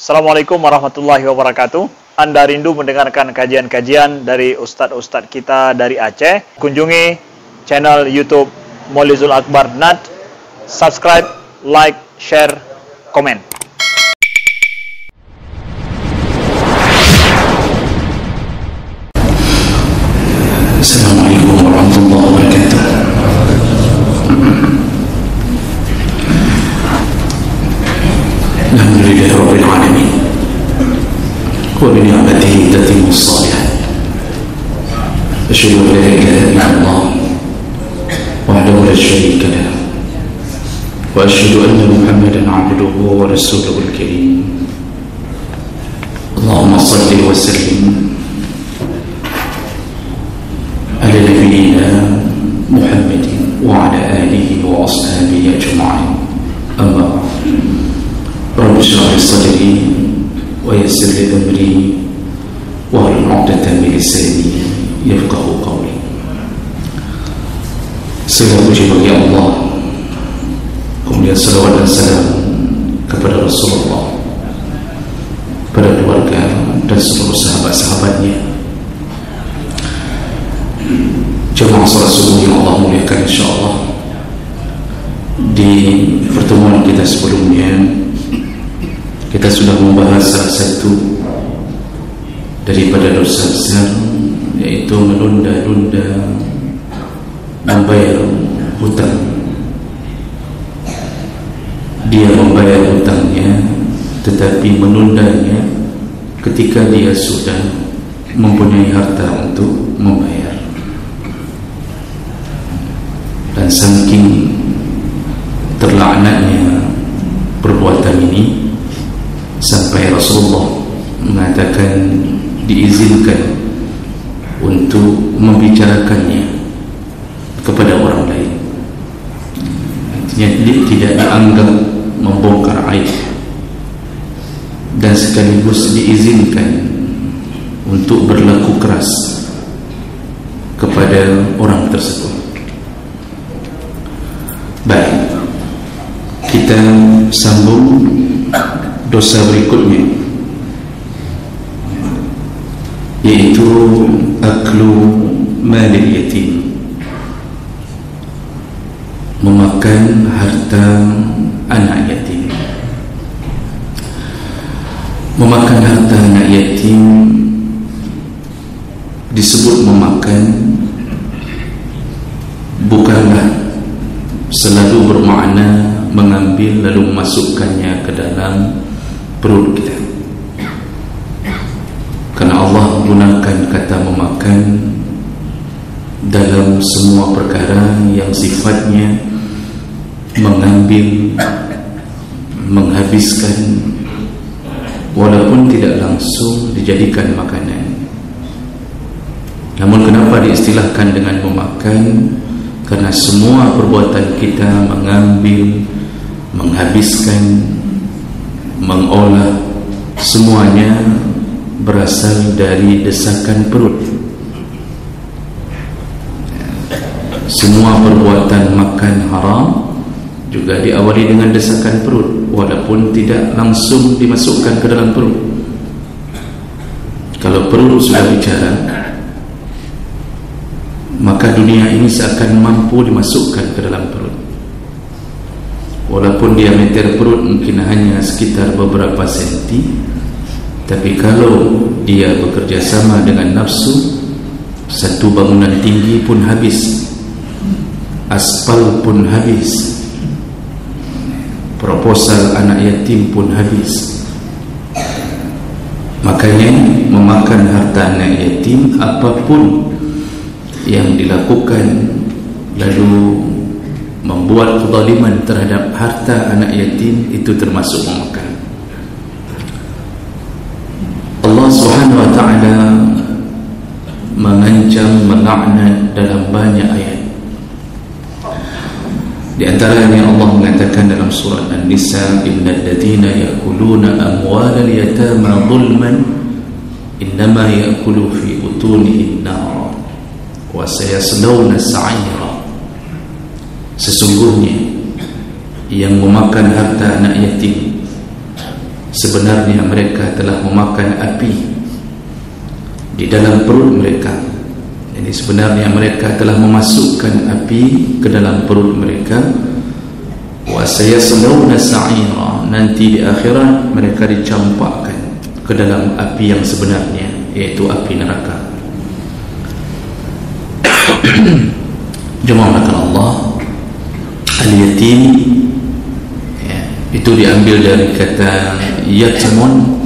Assalamualaikum warahmatullahi wabarakatuh. Anda rindu mendengarkan kajian-kajian dari ustadz-ustadz kita dari Aceh? Kunjungi channel YouTube Maulizul Akbar NAD. Subscribe, like, share, komen. Assalamualaikum warahmatullahi wabarakatuh. Alhamdulillahi rabbil alamin. Wa bi ni'matihi tatimmu shalihat. Asyhadu an la ilaha illallah wahdahu la syarika lahu wa asyhadu anna Muhammadan 'abduhu wa rasuluhul karim. Allahumma shalli wa sallim ala nabiyyina Muhammadin wa ala alihi wa ashabihi ajma'in. Amma Rabbi shrah li sadri wa yassir li amri wahlul 'uqdatam min lisani yafqahu qawli. Segala puji bagi Allah, kemudian salawat dan salam kepada Rasulullah, pada keluarga dan seluruh sahabat-sahabatnya. Jemaah salat subuh yang Allah muliakan, insyaallah di pertemuan kita sebelumnya kita sudah membahas salah satu daripada dosa besar, yaitu menunda-nunda membayar hutang. Dia membayar hutangnya tetapi menundanya ketika dia sudah mempunyai harta untuk membayar. Dan saking terlaknatnya perbuatan ini sampai Rasulullah mengatakan diizinkan untuk membicarakannya kepada orang lain. Artinya tidak dianggap membongkar aib, dan sekaligus diizinkan untuk berlaku keras kepada orang tersebut. Baik, kita sambung dosa berikutnya, yaitu aklu malil yatim, memakan harta anak yatim. Memakan harta anak yatim disebut memakan bukanlah selalu bermakna mengambil lalu memasukkannya ke dalam perut kita, karena Allah gunakan kata memakan dalam semua perkara yang sifatnya mengambil, menghabiskan, walaupun tidak langsung dijadikan makanan. Namun kenapa diistilahkan dengan memakan? Karena semua perbuatan kita mengambil, menghabiskan, mengolah, semuanya berasal dari desakan perut. Semua perbuatan makan haram juga diawali dengan desakan perut, walaupun tidak langsung dimasukkan ke dalam perut. Kalau perut sudah bicara, maka dunia ini seakan mampu dimasukkan ke dalam perut. Walaupun diameter perut mungkin hanya sekitar beberapa senti, tapi kalau dia bekerja sama dengan nafsu, satu bangunan tinggi pun habis, aspal pun habis, proposal anak yatim pun habis. Makanya memakan harta anak yatim, apapun yang dilakukan lalu membuat kezaliman terhadap harta anak yatim, itu termasuk memakan. Allah Subhanahu wa ta'ala mengancam, melaknat dalam banyak ayat. Di antaranya Allah mengatakan dalam surah An-Nisa, innal ladzina ya'kuluna amwalal yatama zulman innama ya'kulu fi butunihim nar wa sayaslawna sa'ira. Sesungguhnya yang memakan harta anak yatim sebenarnya mereka telah memakan api di dalam perut mereka. Jadi sebenarnya mereka telah memasukkan api ke dalam perut mereka. Wa sayaslawna sa'ira, nanti di akhirat mereka dicampakkan ke dalam api yang sebenarnya, yaitu api neraka. Jemaah Allah, al-yatim itu diambil dari kata yatmun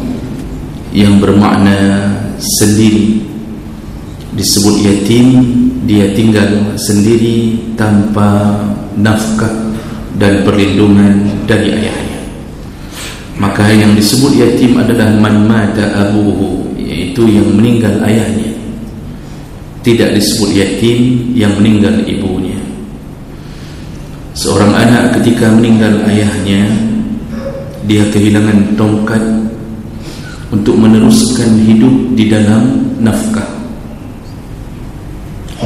yang bermakna sendiri. Disebut yatim, dia tinggal sendiri tanpa nafkah dan perlindungan dari ayahnya. Maka yang disebut yatim adalah man mata abuhu, yaitu yang meninggal ayahnya. Tidak disebut yatim yang meninggal ibunya. Seorang anak ketika meninggal ayahnya, dia kehilangan tongkat untuk meneruskan hidup di dalam nafkah,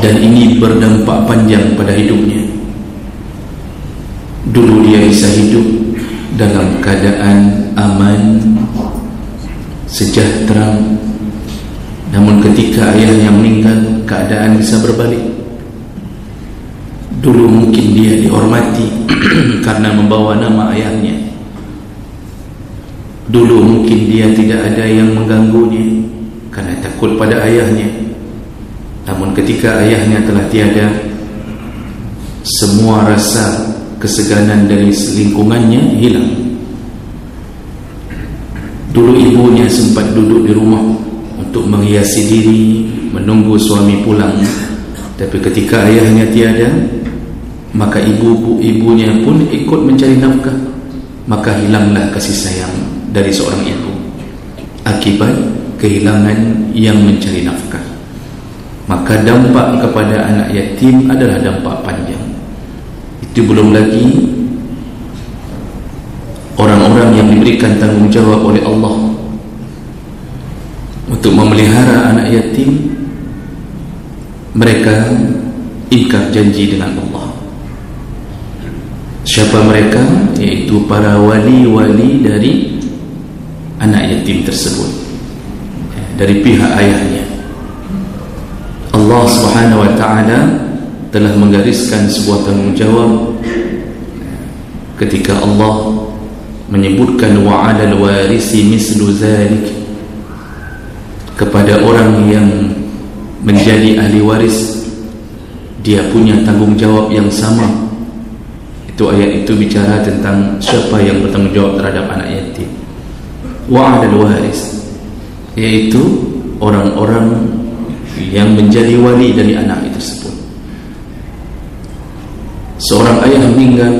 dan ini berdampak panjang pada hidupnya. Dulu dia bisa hidup dalam keadaan aman, sejahtera, namun ketika ayahnya meninggal, keadaan bisa berbalik. Dulu mungkin dia dihormati karena membawa nama ayahnya. Dulu mungkin dia tidak ada yang mengganggunya karena takut pada ayahnya. Namun ketika ayahnya telah tiada, semua rasa keseganan dari lingkungannya hilang. Dulu ibunya sempat duduk di rumah untuk menghiasi diri, menunggu suami pulang. Tapi ketika ayahnya tiada, maka ibunya pun ikut mencari nafkah. Maka hilanglah kasih sayang dari seorang ibu akibat kehilangan yang mencari nafkah. Maka dampak kepada anak yatim adalah dampak panjang. Itu belum lagi orang-orang yang diberikan tanggungjawab oleh Allah untuk memelihara anak yatim. Mereka ingkar janji dengan Allah. Siapa mereka? Yaitu para wali-wali dari anak yatim tersebut, dari pihak ayahnya. Allah Subhanahu wa ta'ala telah menggariskan sebuah tanggungjawab ketika Allah menyebutkan wa 'alal warisi mislu zalik, kepada orang yang menjadi ahli waris dia punya tanggungjawab yang sama. Itu ayat itu bicara tentang siapa yang bertanggungjawab terhadap anak yatim. Wa 'alal waris, yaitu orang-orang yang menjadi wali dari anak tersebut. Seorang ayah meninggal,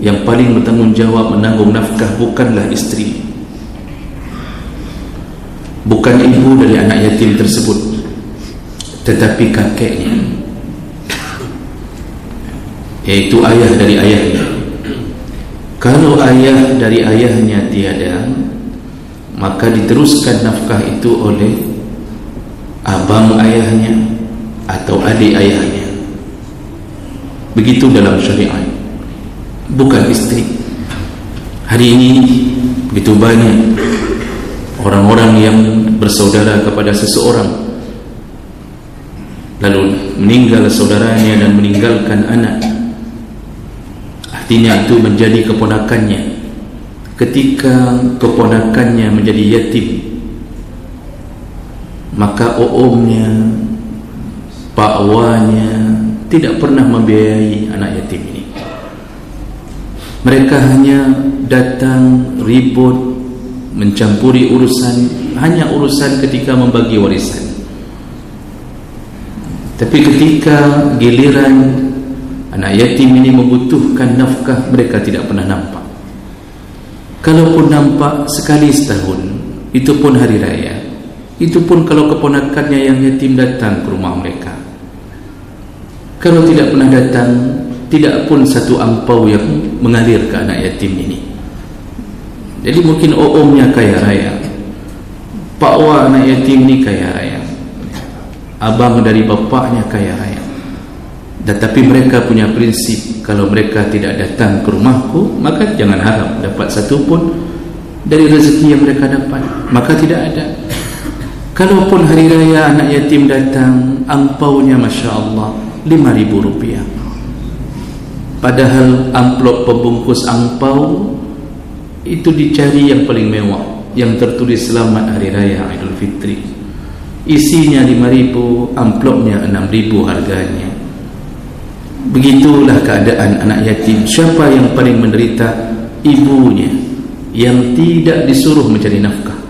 yang paling bertanggung jawab menanggung nafkah bukanlah istri, bukan ibu dari anak yatim tersebut, tetapi kakeknya, yaitu ayah dari ayahnya. Kalau ayah dari ayahnya tiada, maka diteruskan nafkah itu oleh abang ayahnya atau adik ayahnya. Begitu dalam syariat, bukan istri. Hari ini begitu banyak orang-orang yang bersaudara kepada seseorang, lalu meninggal saudaranya dan meninggalkan anak. Artinya itu menjadi keponakannya. Ketika keponakannya menjadi yatim, maka omnya, pakwanya tidak pernah membiayai anak yatim ini. Mereka hanya datang ribut, mencampuri urusan, hanya urusan ketika membagi warisan. Tapi ketika giliran anak yatim ini membutuhkan nafkah, mereka tidak pernah nampak. Kalaupun nampak sekali setahun, itu pun hari raya, itu pun kalau keponakannya yang yatim datang ke rumah mereka. Kalau tidak pernah datang, tidak pun satu ampau yang mengalir ke anak yatim ini. Jadi mungkin omnya kaya raya, pakwa anak yatim ini kaya raya, abang dari bapaknya kaya raya, tetapi mereka punya prinsip, kalau mereka tidak datang ke rumahku, maka jangan harap dapat satu pun dari rezeki yang mereka dapat, maka tidak ada. Kalaupun hari raya anak yatim datang, angpaunya Masya Allah Rp5.000, padahal amplop pembungkus angpau itu dicari yang paling mewah, yang tertulis selamat hari raya Idul Fitri. Isinya 5.000, amplopnya 6.000 harganya. Begitulah keadaan anak yatim. Siapa yang paling menderita? Ibunya, yang tidak disuruh mencari nafkah.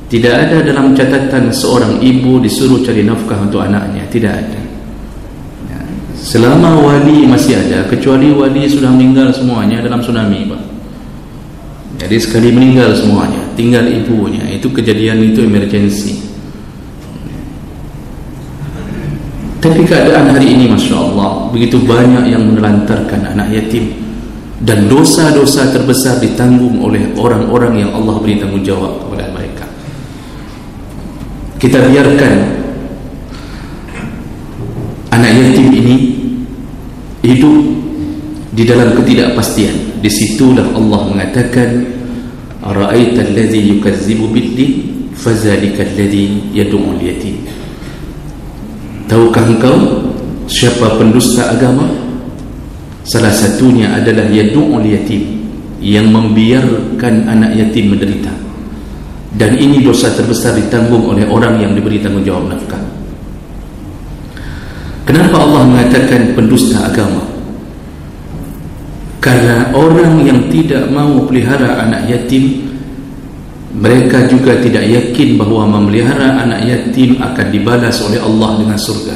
Tidak ada dalam catatan seorang ibu disuruh cari nafkah untuk anaknya. Tidak ada. Selama wali masih ada, kecuali wali sudah meninggal semuanya dalam tsunami, Pak. Jadi sekali meninggal semuanya, tinggal ibunya. Itu kejadian itu emergency. Tapi keadaan hari ini Masya Allah, begitu banyak yang menelantarkan anak yatim, dan dosa-dosa terbesar ditanggung oleh orang-orang yang Allah beri tanggungjawab kepada mereka. Kita biarkan anak yatim ini hidup di dalam ketidakpastian. Disitulah Allah mengatakan, ara'aita alladhi yukazzibu bid-din fadzalika alladhi yad'ul yatim. Tahukah engkau siapa pendusta agama? Salah satunya adalah yad'ul yatim, yang membiarkan anak yatim menderita. Dan ini dosa terbesar ditanggung oleh orang yang diberi tanggungjawab nafkah. Kenapa Allah mengatakan pendusta agama? Karena orang yang tidak mau pelihara anak yatim, mereka juga tidak yakin bahawa memelihara anak yatim akan dibalas oleh Allah dengan surga.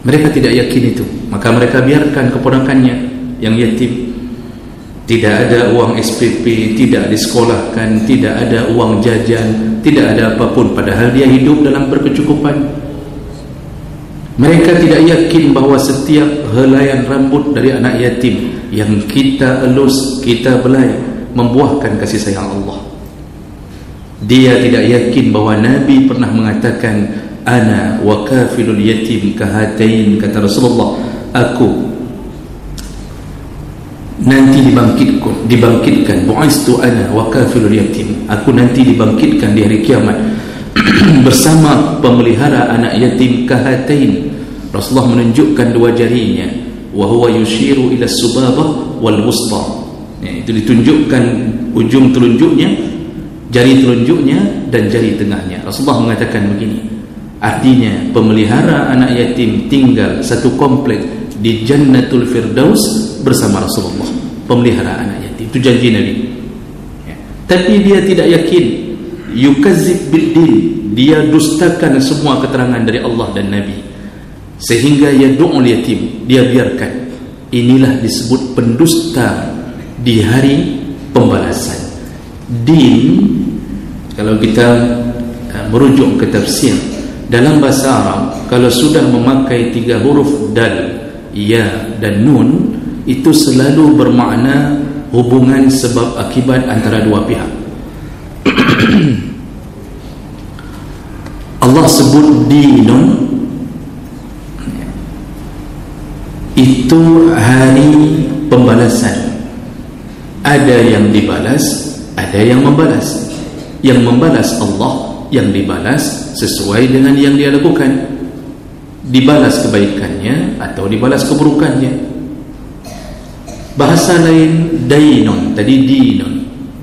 Mereka tidak yakin itu, maka mereka biarkan keponakannya yang yatim. Tidak ada uang SPP, tidak disekolahkan, tidak ada uang jajan, tidak ada apapun, padahal dia hidup dalam berkecukupan. Mereka tidak yakin bahawa setiap helaian rambut dari anak yatim yang kita elus, kita belai, membuahkan kasih sayang Allah. Dia tidak yakin bahawa Nabi pernah mengatakan, ana wa kafilul yatim kahatain, kata Rasulullah, aku nanti dibangkitkan, bu'istu ana wa kafilul yatim, aku nanti dibangkitkan di hari kiamat bersama pemelihara anak yatim kahatain. Rasulullah menunjukkan dua jarinya, wa huwa yushiru ila subabah wal wusta. Itu ditunjukkan ujung telunjuknya, jari telunjuknya dan jari tengahnya. Rasulullah mengatakan begini, artinya pemelihara anak yatim tinggal satu komplek di Jannatul Firdaus bersama Rasulullah, pemelihara anak yatim. Itu janji Nabi. Tapi dia tidak yakin, yukazzib biddin, dia dustakan semua keterangan dari Allah dan Nabi, sehingga yad'ul yatim, dia biarkan. Inilah disebut pendusta di hari pembalasan. Din, kalau kita merujuk ke tafsir dalam bahasa Arab, kalau sudah memakai 3 huruf dal, ya dan nun, itu selalu bermakna hubungan sebab akibat antara dua pihak. Allah sebut dinun, itu hari pembalasan. Ada yang dibalas, ada yang membalas. Yang membalas Allah, yang dibalas sesuai dengan yang dia lakukan. Dibalas kebaikannya atau dibalas keburukannya. Bahasa lain dainun, tadi dinun.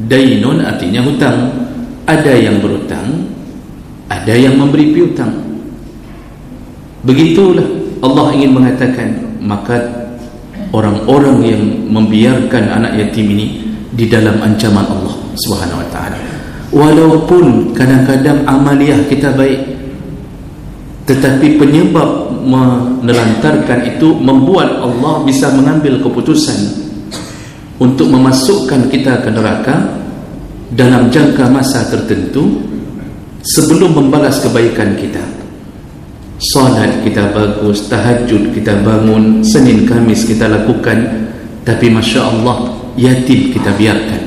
Dainun artinya hutang. Ada yang berhutang, ada yang memberi piutang. Begitulah Allah ingin mengatakan, maka orang-orang yang membiarkan anak yatim ini di dalam ancaman Allah Subhanahu wa ta'ala. Walaupun kadang-kadang amaliah kita baik, tetapi penyebab menelantarkan itu membuat Allah bisa mengambil keputusan untuk memasukkan kita ke neraka dalam jangka masa tertentu sebelum membalas kebaikan kita. Salat kita bagus, tahajud kita bangun, Senin Kamis kita lakukan, tapi Masya Allah yatim kita biarkan.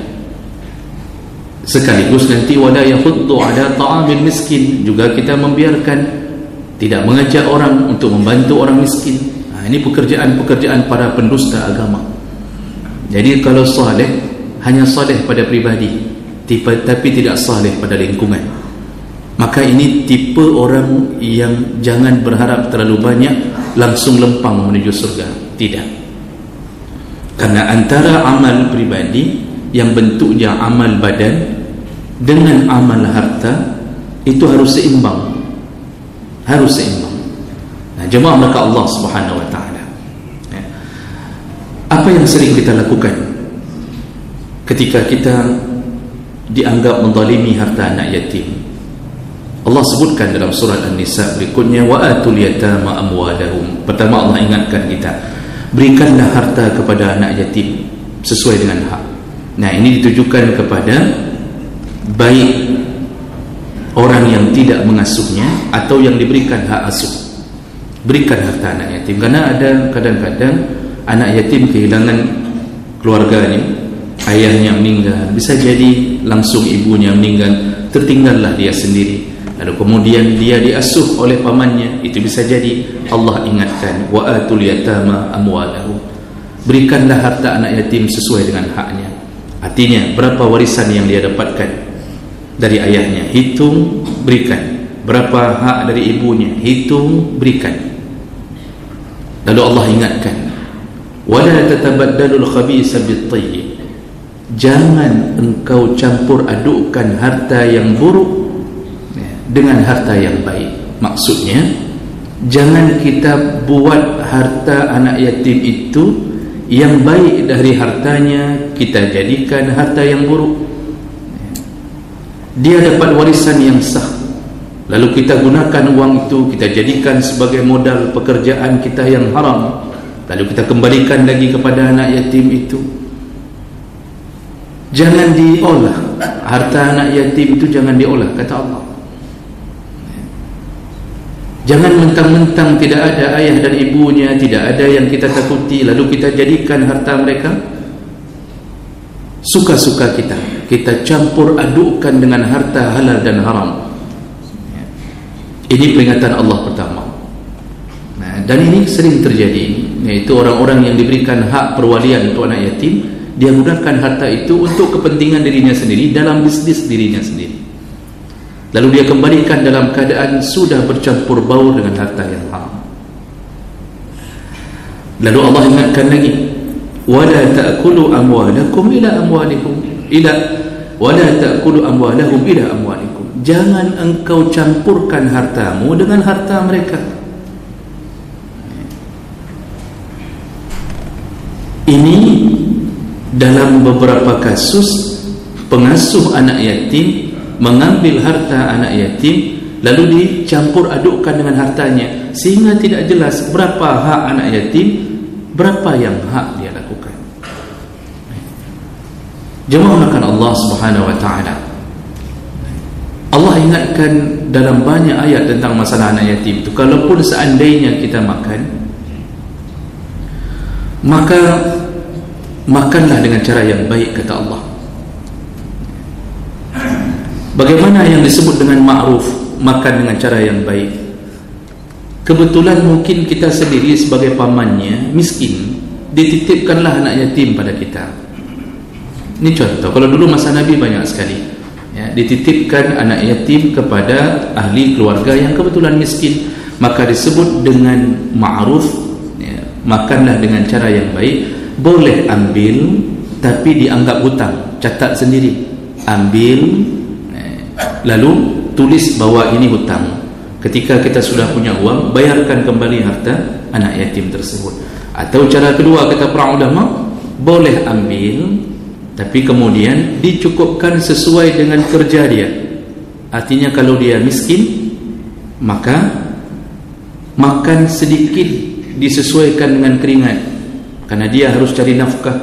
Sekaligus nanti wala yahuddu ala ta'amil miskin, juga kita membiarkan, tidak mengajak orang untuk membantu orang miskin. Ini pekerjaan-pekerjaan para pendusta agama. Jadi kalau saleh, hanya saleh pada pribadi tapi tidak saleh pada lingkungan. Maka ini tipe orang yang jangan berharap terlalu banyak langsung lempang menuju surga. Tidak. Karena antara amal pribadi yang bentuknya amal badan dengan amal harta itu harus seimbang. Harus seimbang. Nah, jemaah maka Allah Subhanahu wa taala. Apa yang sering kita lakukan ketika kita dianggap menzalimi harta anak yatim? Allah sebutkan dalam surat An-Nisa berikutnya, wa atul yatama amwalahum. Pertama Allah ingatkan kita, berikanlah harta kepada anak yatim sesuai dengan hak. Nah, ini ditujukan kepada baik orang yang tidak mengasuhnya atau yang diberikan hak asuh. Berikan harta anak yatim, karena ada kadang-kadang anak yatim kehilangan keluarganya, ayahnya meninggal, bisa jadi langsung ibunya meninggal, tertinggallah dia sendiri, lalu kemudian dia diasuh oleh pamannya. Itu bisa jadi Allah ingatkan, wa atul yatama amwalahum, berikanlah harta anak yatim sesuai dengan haknya. Artinya berapa warisan yang dia dapatkan dari ayahnya, hitung berikan. Berapa hak dari ibunya, hitung berikan. Lalu Allah ingatkan, wala tatabaddalul khabisa bit-tayyib, jangan engkau campur adukkan harta yang buruk dengan harta yang baik. Maksudnya, jangan kita buat harta anak yatim itu yang baik dari hartanya kita jadikan harta yang buruk. Dia dapat warisan yang sah, lalu kita gunakan uang itu, kita jadikan sebagai modal pekerjaan kita yang haram, lalu kita kembalikan lagi kepada anak yatim itu. Jangan diolah harta anak yatim itu, jangan diolah, kata Allah. Jangan mentang-mentang tidak ada ayah dan ibunya, tidak ada yang kita takuti, lalu kita jadikan harta mereka suka-suka kita. Kita campur adukkan dengan harta halal dan haram. Ini peringatan Allah pertama. Nah, dan ini sering terjadi, yaitu orang-orang yang diberikan hak perwalian untuk anak yatim, dia gunakan harta itu untuk kepentingan dirinya sendiri, dalam bisnis dirinya sendiri, lalu dia kembalikan dalam keadaan sudah bercampur baur dengan harta yang haram. Lalu Allah ingatkan lagi, wala ta'kulu amwalakum ila amwalikum wala ta'kulu amwalahum ila amwalikum, jangan engkau campurkan hartamu dengan harta mereka. Ini dalam beberapa kasus pengasuh anak yatim mengambil harta anak yatim lalu dicampur adukkan dengan hartanya, sehingga tidak jelas berapa hak anak yatim, berapa yang hak dia lakukan. Jemaah makan Allah Subhanahu wa taala, Allah ingatkan dalam banyak ayat tentang masalah anak yatim itu. Kalaupun seandainya kita makan, maka makanlah dengan cara yang baik, kata Allah. Bagaimana yang disebut dengan ma'ruf, makan dengan cara yang baik? Kebetulan mungkin kita sendiri sebagai pamannya miskin, dititipkanlah anak yatim pada kita. Ini contoh. Kalau dulu masa Nabi banyak sekali, ya, dititipkan anak yatim kepada ahli keluarga yang kebetulan miskin, maka disebut dengan ma'ruf, ya, makanlah dengan cara yang baik. Boleh ambil, tapi dianggap hutang, catat sendiri, ambil, lalu tulis bahwa ini hutang. Ketika kita sudah punya uang, bayarkan kembali harta anak yatim tersebut. Atau cara kedua, kata para ulama, boleh ambil, tapi kemudian dicukupkan sesuai dengan kerja dia. Artinya kalau dia miskin, maka makan sedikit disesuaikan dengan keringat, karena dia harus cari nafkah.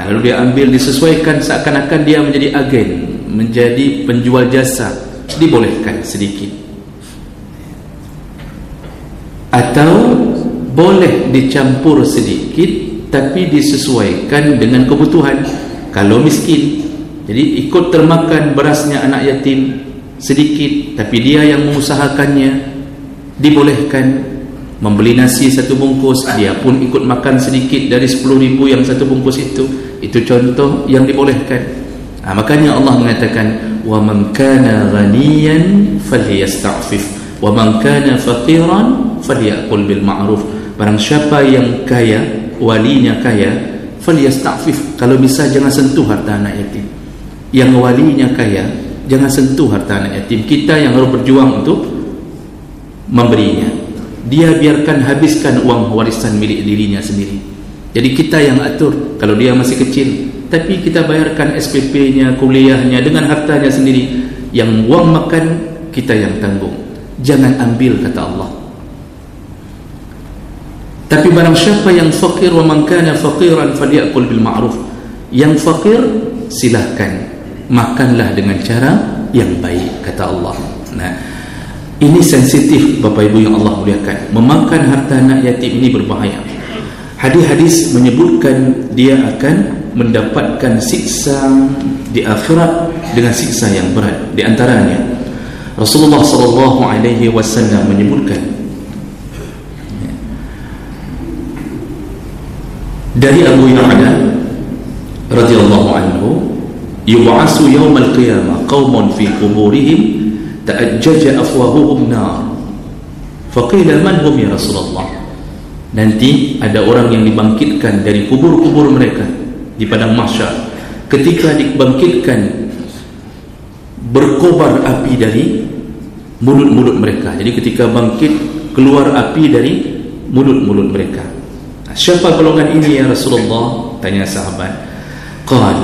Lalu dia ambil, disesuaikan seakan-akan dia menjadi agen, menjadi penjual jasa, dibolehkan sedikit. Atau boleh dicampur sedikit, tapi disesuaikan dengan kebutuhan. Kalau miskin, jadi ikut termakan berasnya anak yatim sedikit, tapi dia yang mengusahakannya, dibolehkan membeli nasi satu bungkus, dia pun ikut makan sedikit dari 10.000 yang satu bungkus itu Itu contoh yang dibolehkan. Makanya Allah mengatakan, wa man kana ghaniyan falyasta'fif wa man kana faqiran falyakul bil ma'ruf. Barang siapa yang kaya, walinya kaya, falyasta'fif, kalau bisa jangan sentuh harta anak yatim. Yang walinya kaya, jangan sentuh harta anak yatim. Kita yang harus berjuang untuk memberinya. Dia biarkan habiskan uang warisan milik dirinya sendiri. Jadi kita yang atur. Kalau dia masih kecil, tapi kita bayarkan SPP-nya, kuliahnya dengan hartanya sendiri. Yang uang makan kita yang tanggung. Jangan ambil, kata Allah. Tapi barang siapa yang fakir, wa man kana faqiran falyakul bil ma'ruf. Yang fakir silahkan makanlah dengan cara yang baik, kata Allah. Nah, ini sensitif Bapak Ibu yang Allah muliakan. Memakan harta anak yatim ini berbahaya. Hadis-hadis menyebutkan dia akan mendapatkan siksa di akhirat dengan siksa yang berat. Di antaranya Rasulullah SAW menyebutkan dari Abu Ya'la radhiyallahu anhu, yub'asu yawmal qiyamah qaumun fi quburihim ta'ajjaja afwahuhum nar. Faqila man hum ya Rasulullah? Nanti ada orang yang dibangkitkan dari kubur-kubur mereka di padang mahsyar. Ketika dibangkitkan, berkobar api dari mulut-mulut mereka. Jadi ketika bangkit, keluar api dari mulut-mulut mereka. Siapa golongan ini ya Rasulullah? Tanya sahabat. Qal,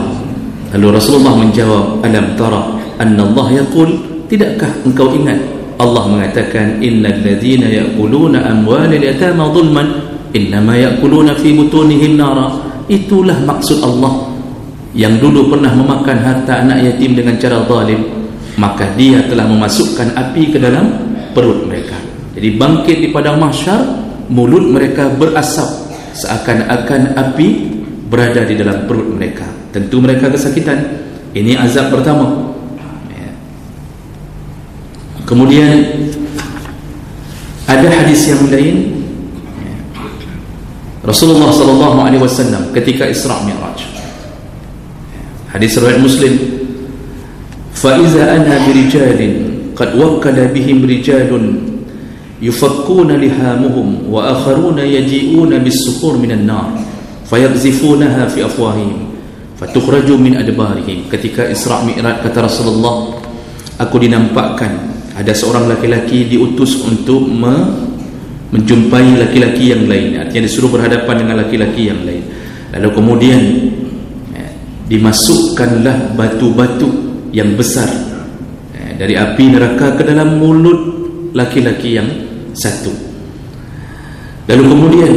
lalu Rasulullah menjawab, alam tara anna Allah yaqul, tidakkah engkau ingat Allah mengatakan, innal ladzina ya'kuluna amwalal yatama zulman innama ya'kuluna fi butunihim nara. Itulah maksud Allah yang dulu pernah memakan harta anak yatim dengan cara zalim, maka dia telah memasukkan api ke dalam perut mereka. Jadi bangkit di padang mahsyar, mulut mereka berasap seakan-akan api berada di dalam perut mereka. Tentu mereka kesakitan. Ini azab pertama. Kemudian ada hadis yang lain, Rasulullah SAW ketika Isra Mi'raj, hadis riwayat Muslim, fa iza ana birijalin qad wakkala bihim rijalun yufakkuna lihamuhum wa akharuna yaji'una bis-sukhur minan nar fayaqzifunaha fi afwahihim fatukhraju min adbarihim. Ketika Isra Mi'raj, kata Rasulullah, aku dinampakkan ada seorang laki-laki diutus untuk menjumpai laki-laki yang lain. Artinya disuruh berhadapan dengan laki-laki yang lain. Lalu kemudian dimasukkanlah batu-batu yang besar dari api neraka ke dalam mulut laki-laki yang satu. Lalu kemudian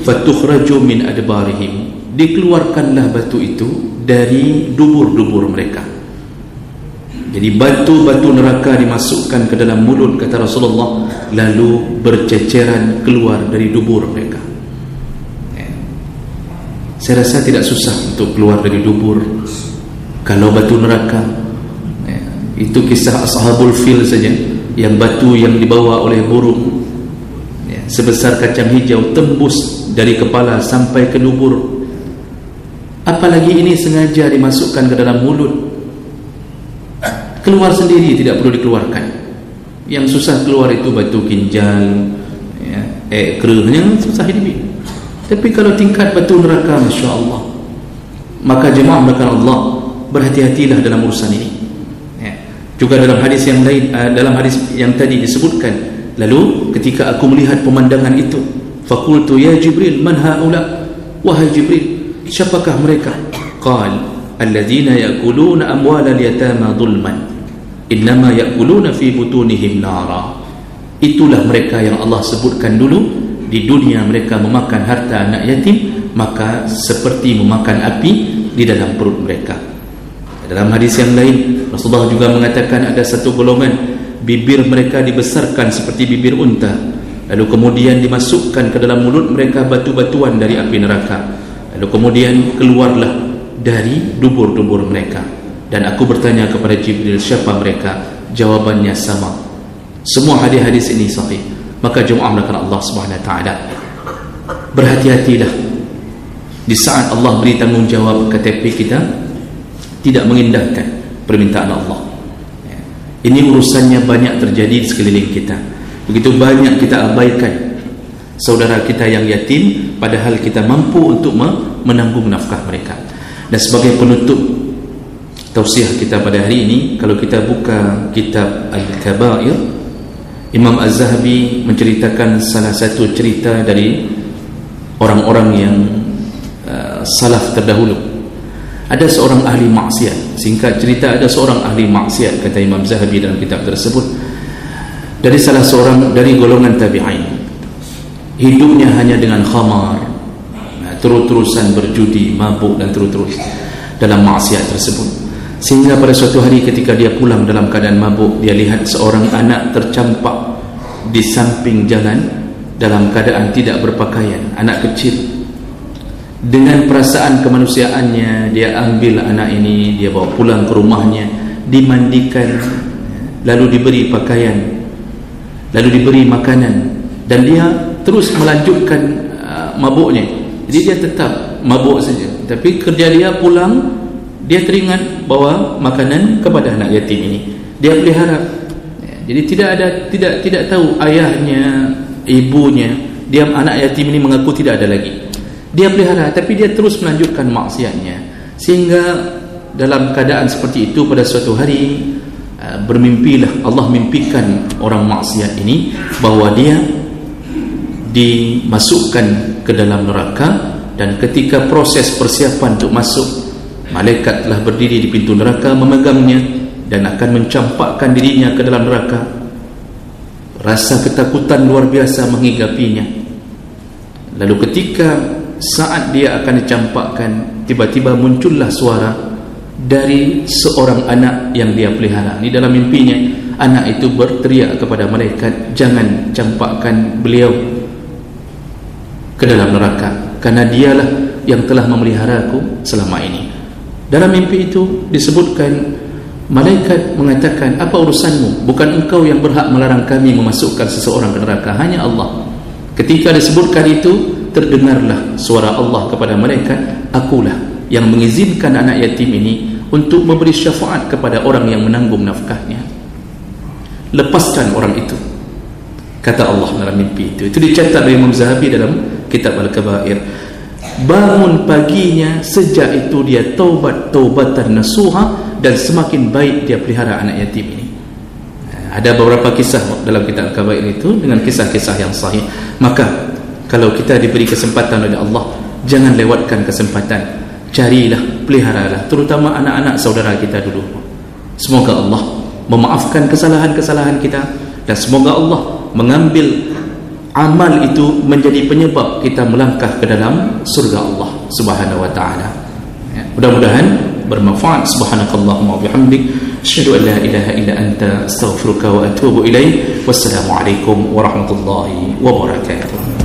fatukhraju min adbarihim, dikeluarkanlah batu itu dari dubur-dubur mereka. Jadi batu-batu neraka dimasukkan ke dalam mulut, kata Rasulullah, lalu berceceran keluar dari dubur mereka. Saya rasa tidak susah untuk keluar dari dubur. Kalau batu neraka, itu kisah Ashabul Fil saja, yang batu yang dibawa oleh burung sebesar kacang hijau tembus dari kepala sampai ke dubur. Apalagi ini sengaja dimasukkan ke dalam mulut, keluar sendiri, tidak perlu dikeluarkan. Yang susah keluar itu batu ginjal, kerahnya susah hidup. Tapi kalau tingkat batu neraka, Masya Allah. Maka jemaah melakukan Allah, berhati-hatilah dalam urusan ini. Juga dalam hadis yang lain, dalam hadis yang tadi disebutkan, lalu ketika aku melihat pemandangan itu, faqultu ya Jibril, man haula? Wahai Jibril, siapakah mereka? Qal, alladzina ya'kuluna amwalal yatama zulman innama ya'kuluna fi butunihim nara. Itulah mereka yang Allah sebutkan dulu. Di dunia mereka memakan harta anak yatim, maka seperti memakan api di dalam perut mereka. Dalam hadis yang lain, Rasulullah juga mengatakan ada satu golongan, bibir mereka dibesarkan seperti bibir unta, lalu kemudian dimasukkan ke dalam mulut mereka batu-batuan dari api neraka, lalu kemudian keluarlah dari dubur-dubur mereka. Dan aku bertanya kepada Jibril, siapa mereka? Jawabannya sama. Semua hadis-hadis ini sahih. Maka jemaah melakukan Allah Subhanahu wa taala, berhati-hatilah Di saat Allah beri tanggungjawab KTP kita, tidak mengindahkan permintaan Allah. Ini urusannya banyak terjadi di sekeliling kita. Begitu banyak kita abaikan saudara kita yang yatim, padahal kita mampu untuk menanggung nafkah mereka. Dan sebagai penutup tausiah kita pada hari ini, kalau kita buka kitab Al-Kabair, Imam Az-Zahabi menceritakan salah satu cerita dari orang-orang yang salaf terdahulu. Ada seorang ahli maksiat. Singkat cerita, ada seorang ahli maksiat, kata Imam Zahabi dalam kitab tersebut, dari salah seorang dari golongan tabi'in. Hidupnya hanya dengan khamar, terus-terusan berjudi, mabuk dan terus-terus dalam maksiat tersebut. Sehingga pada suatu hari ketika dia pulang dalam keadaan mabuk, dia lihat seorang anak tercampak di samping jalan dalam keadaan tidak berpakaian, anak kecil. Dengan perasaan kemanusiaannya, dia ambil anak ini, dia bawa pulang ke rumahnya, dimandikan, lalu diberi pakaian, lalu diberi makanan, dan dia terus melanjutkan mabuknya. Jadi dia tetap mabuk saja, tapi kerja dia pulang, dia teringat bawa makanan kepada anak yatim ini, dia pelihara. Jadi tidak tahu ayahnya, ibunya, dia anak yatim ini mengaku tidak ada lagi. Dia pelihara, tapi dia terus melanjutkan maksiatnya. Sehingga dalam keadaan seperti itu, pada suatu hari bermimpilah, Allah mimpikan orang maksiat ini bahwa dia dimasukkan ke dalam neraka. Dan ketika proses persiapan untuk masuk, malaikat telah berdiri di pintu neraka memegangnya dan akan mencampakkan dirinya ke dalam neraka. Rasa ketakutan luar biasa menghigapinya. Lalu ketika saat dia akan dicampakkan, tiba-tiba muncullah suara dari seorang anak yang dia pelihara. Ini dalam mimpinya, anak itu berteriak kepada malaikat, jangan campakkan beliau ke dalam neraka, karena dialah yang telah memeliharaku selama ini. Dalam mimpi itu disebutkan, malaikat mengatakan, apa urusanmu? Bukan engkau yang berhak melarang kami memasukkan seseorang ke neraka, hanya Allah. Ketika disebutkan itu, terdengarlah suara Allah kepada malaikat, akulah yang mengizinkan anak yatim ini untuk memberi syafaat kepada orang yang menanggung nafkahnya. Lepaskan orang itu, kata Allah dalam mimpi itu. Itu dicatat oleh Imam Zahabi dalam kitab Al-Kabair. Bangun paginya, sejak itu dia taubatan nasuha, dan semakin baik dia pelihara anak yatim ini. Ada beberapa kisah dalam kitab Al-Kabair itu dengan kisah-kisah yang sahih. Maka kalau kita diberi kesempatan oleh Allah, jangan lewatkan kesempatan. Carilah, peliharalah, terutama anak-anak saudara kita dulu. Semoga Allah memaafkan kesalahan-kesalahan kita, dan semoga Allah mengambil amal itu menjadi penyebab kita melangkah ke dalam surga Allah Subhanahu wa taala. Mudah-mudahan bermanfaat. Subhanakallahumma wa bihamdik, asyhadu an la ilaha illa anta, astaghfiruka wa atubu ilaik. Wassalamualaikum warahmatullahi wabarakatuh.